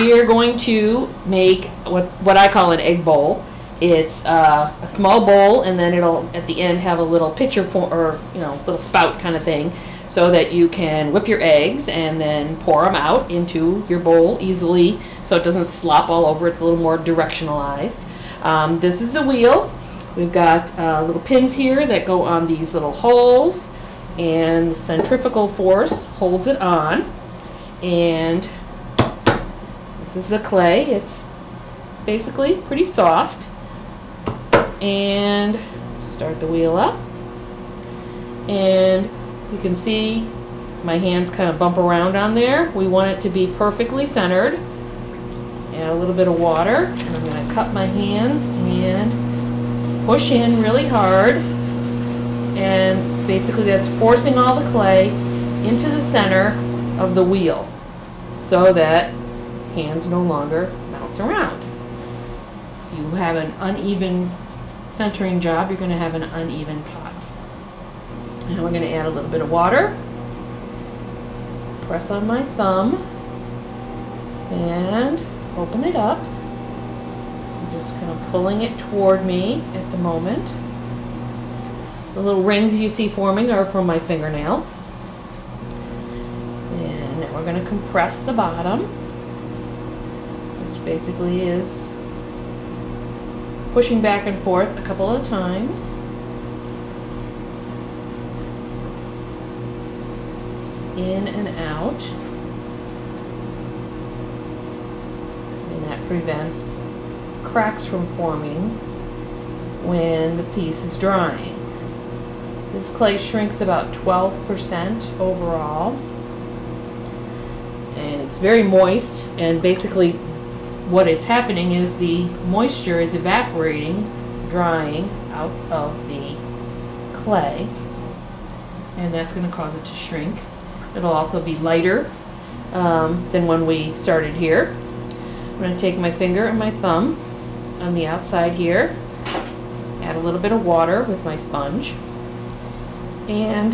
we're going to make what I call an egg bowl. It's a small bowl, and then it'll at the end have a little pitcher or little spout kind of thing, so that you can whip your eggs and then pour them out into your bowl easily, so it doesn't slop all over. It's a little more directionalized. This is the wheel. We've got little pins here that go on these little holes, and centrifugal force holds it on. And this is the clay. It's basically pretty soft. And start the wheel up, and you can see my hands kind of bump around on there. We want it to be perfectly centered. Add a little bit of water, and I'm going to cup my hands and push in really hard, and basically that's forcing all the clay into the center of the wheel so that hands no longer bounce around. If you have an uneven centering job, you're going to have an uneven pot. Now we're going to add a little bit of water. Press on my thumb and open it up. I'm just kind of pulling it toward me at the moment. The little rings you see forming are from my fingernail. And we're going to compress the bottom, which basically is pushing back and forth a couple of times. In and out. And that prevents cracks from forming when the piece is drying. This clay shrinks about 12% overall. And it's very moist, and basically what is happening is the moisture is evaporating, drying out of the clay, and that's going to cause it to shrink. It'll also be lighter than when we started here. I'm going to take my finger and my thumb on the outside here, add a little bit of water with my sponge, and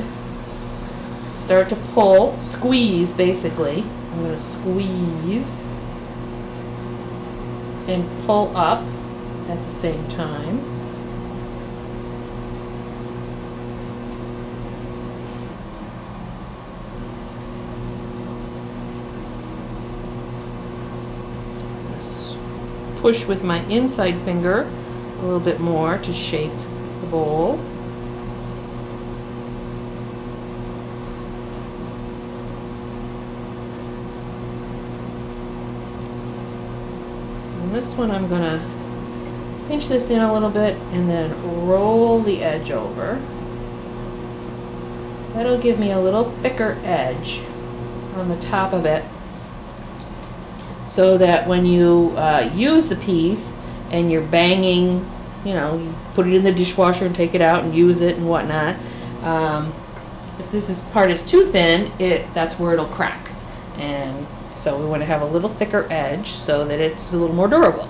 start to pull, squeeze basically. I'm going to squeeze and pull up at the same time. Push with my inside finger a little bit more to shape the bowl. And this one I'm going to pinch this in a little bit and then roll the edge over. That'll give me a little thicker edge on the top of it, so that when you use the piece and you're banging, you put it in the dishwasher and take it out and use it and whatnot, if this part is too thin, that's where it'll crack. And so we want to have a little thicker edge so that it's a little more durable.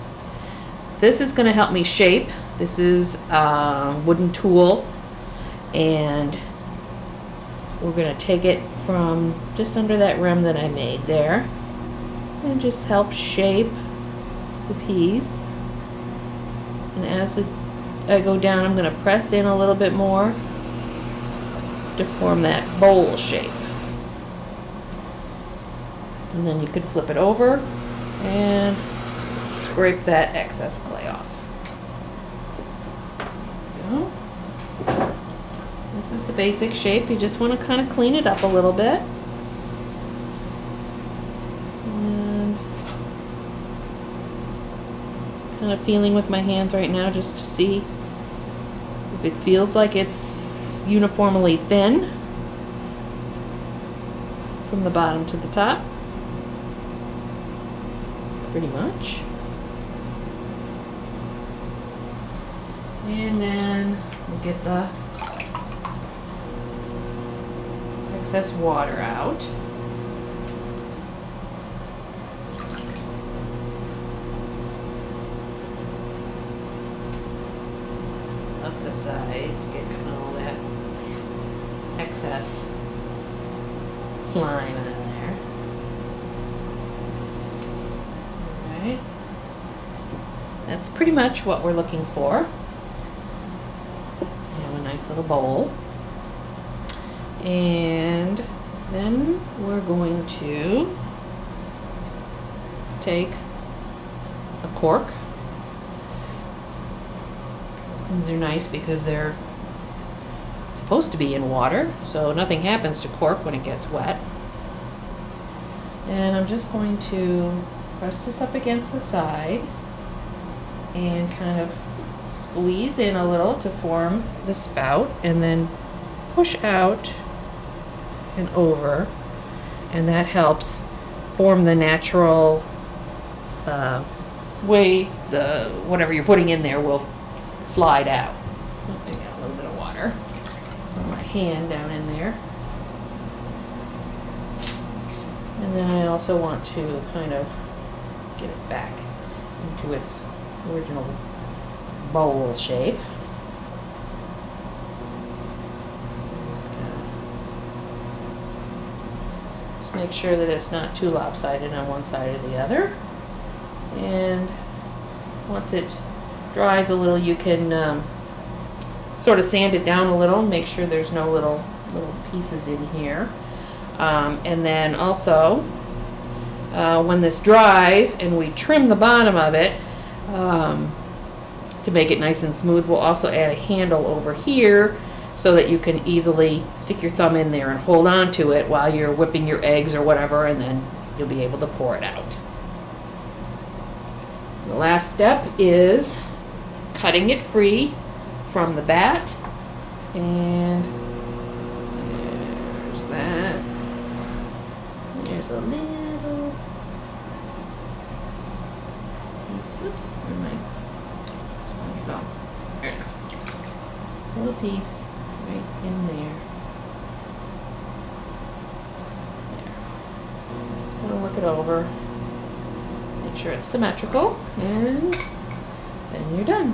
This is going to help me shape. This is a wooden tool, and we're going to take it from just under that rim that I made there and just help shape the piece. And as I go down, I'm going to press in a little bit more to form that bowl shape. And then you can flip it over and scrape that excess clay off. There you go. This is the basic shape. You just want to kind of clean it up a little bit. And kind of feeling with my hands right now just to see if it feels like it's uniformly thin from the bottom to the top. Pretty much. And then we'll get the excess water out. Up the sides, get kind of all that excess slime out of there. that's pretty much what we're looking for. We have a nice little bowl. And then we're going to take a cork. These are nice because they're supposed to be in water, so nothing happens to cork when it gets wet. And I'm just going to press this up against the side and kind of squeeze in a little to form the spout, and then push out and over, and that helps form the natural way the whatever you're putting in there will slide out. Oh, I got a little bit of water. Put my hand down in there. And then I also want to kind of get it back into its original bowl shape. Just make sure that it's not too lopsided on one side or the other. And once it dries a little, you can sort of sand it down a little, make sure there's no little pieces in here. And then also, when this dries and we trim the bottom of it to make it nice and smooth, we'll also add a handle over here so that you can easily stick your thumb in there and hold on to it while you're whipping your eggs or whatever, and then you'll be able to pour it out. The last step is cutting it free from the bat, and there's that. There's a little piece. Whoops, where am I? Oh, there it is. A little piece right in there. There. I'm gonna look it over. Make sure it's symmetrical, and then you're done.